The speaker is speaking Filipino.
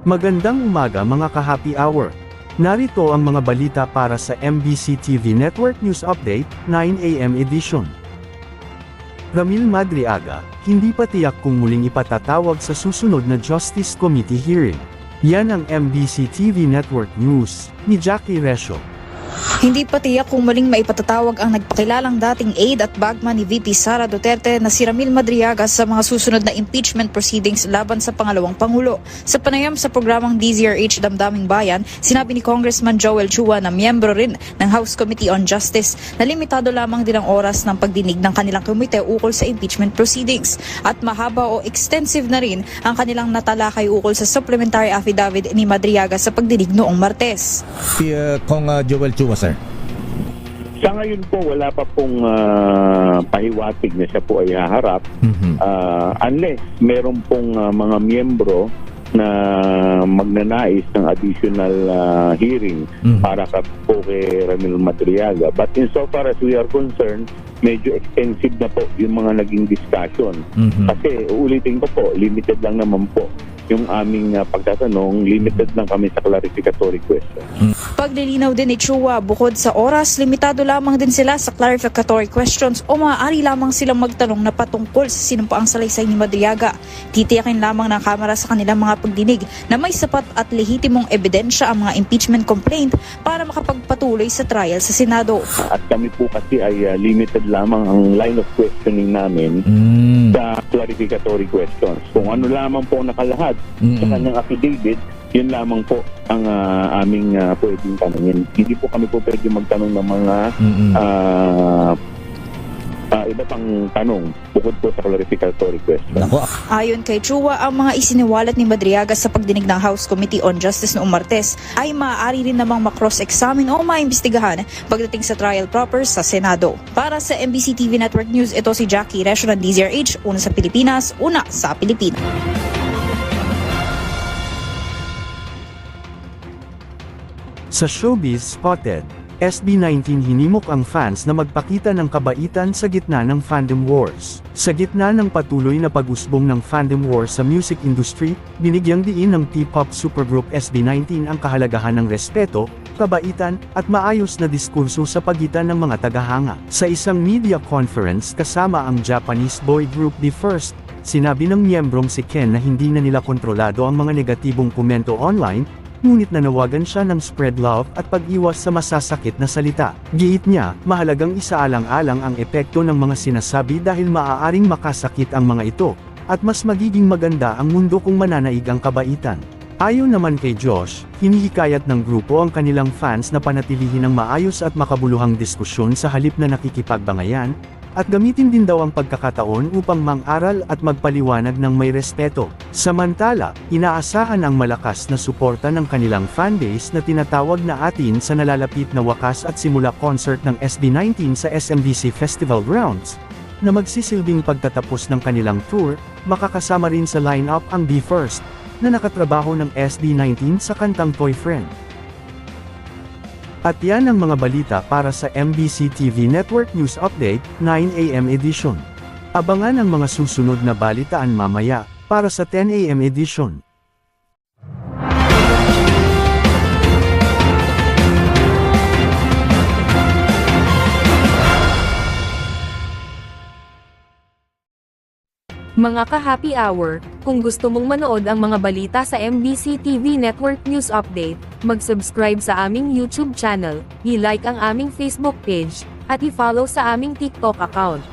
Magandang umaga mga ka-happy hour. Narito ang mga balita para sa MBC TV Network News Update, 9 AM edition. Ramil Madriaga, hindi pa tiyak kung muling ipatatawag sa susunod na Justice Committee hearing. Yan ang MBC TV Network News, ni Jackie Resho. Hindi pa tiyak kung muling maipatatawag ang nagpakilalang dating aide at bagman ni VP Sara Duterte na si Ramil Madriaga sa mga susunod na impeachment proceedings laban sa pangalawang Pangulo. Sa panayam sa programang DZRH Damdaming Bayan, sinabi ni Congressman Joel Chua na miyembro rin ng House Committee on Justice na limitado lamang din ang oras ng pagdinig ng kanilang komite ukol sa impeachment proceedings at mahaba o extensive na rin ang kanilang natalakay ukol sa supplementary affidavit ni Madriaga sa pagdinig noong Martes. Si Kong Joel Chua, sir. Sa ngayon po, wala pa pong pahiwatig na siya po ay haharap unless meron pong mga miyembro na magnanais ng additional hearing para po kay Ramil Madriaga. But insofar as we are concerned, medyo extensive na po yung mga naging discussion. Kasi uulitin ko po, limited lang naman po yung aming pagtatanong, limited lang kami sa clarificatory question. Paglilinaw din ni Chua, bukod sa oras, limitado lamang din sila sa clarificatory questions o maaari lamang silang magtanong na patungkol sa sinumpaang salaysay ni Madriaga. Titiyakin lamang ng Kamara sa kanilang mga pagdinig na may sapat at lehitimong ebidensya ang mga impeachment complaint para makapagpatuloy sa trial sa Senado. At kami po kasi ay limited lamang ang line of questioning namin sa clarificatory questions. Kung ano lamang po nakalahad sa kanyang affidavit, yun lamang po ang aming pwedeng tanongin. Hindi po kami po pwede magtanong ng mga iba pang tanong bukod po sa clarificatory question. Ayon kay Chua, ang mga isiniwalat ni Madriaga sa pagdinig ng House Committee on Justice noong Martes ay maaari rin namang makross-examine o maimbestigahan pagdating sa trial proper sa Senado. Para sa MBC TV Network News, ito si Jackie Resho ng DZRH, una sa Pilipinas, una sa Pilipinas. Sa Showbiz Spotted, SB19 hinimok ang fans na magpakita ng kabaitan sa gitna ng fandom wars. Sa gitna ng patuloy na pag-usbong ng fandom wars sa music industry, binigyang diin ng P-pop supergroup SB19 ang kahalagahan ng respeto, kabaitan, at maayos na diskurso sa pagitan ng mga tagahanga. Sa isang media conference kasama ang Japanese boy group The First, sinabi ng miyembrong si Ken na hindi na nila kontrolado ang mga negatibong komento online, ngunit nanawagan siya ng spread love at pag-iwas sa masasakit na salita. Giit niya, mahalagang isaalang-alang ang epekto ng mga sinasabi dahil maaaring makasakit ang mga ito, at mas magiging maganda ang mundo kung mananaig ang kabaitan. Ayon naman kay Josh, hinihikayat ng grupo ang kanilang fans na panatilihin ang maayos at makabuluhang diskusyon sa halip na nakikipagbangayan, at gamitin din daw ang pagkakataon upang mang-aral at magpaliwanag ng may respeto. Samantala, inaasahan ang malakas na suporta ng kanilang fanbase na tinatawag na atin sa nalalapit na wakas at simula concert ng SB19 sa SMBC Festival Grounds, na magsisilbing pagtatapos ng kanilang tour. Makakasama rin sa lineup ang Be First, na nakatrabaho ng SB19 sa kantang Boyfriend. At yan ang mga balita para sa MBC TV Network News Update, 9 AM edition. Abangan ang mga susunod na balitaan mamaya, para sa 10 AM edition. Mga ka-happy hour, kung gusto mong manood ang mga balita sa MBC TV Network News Update, mag-subscribe sa aming YouTube channel, i-like ang aming Facebook page, at i-follow sa aming TikTok account.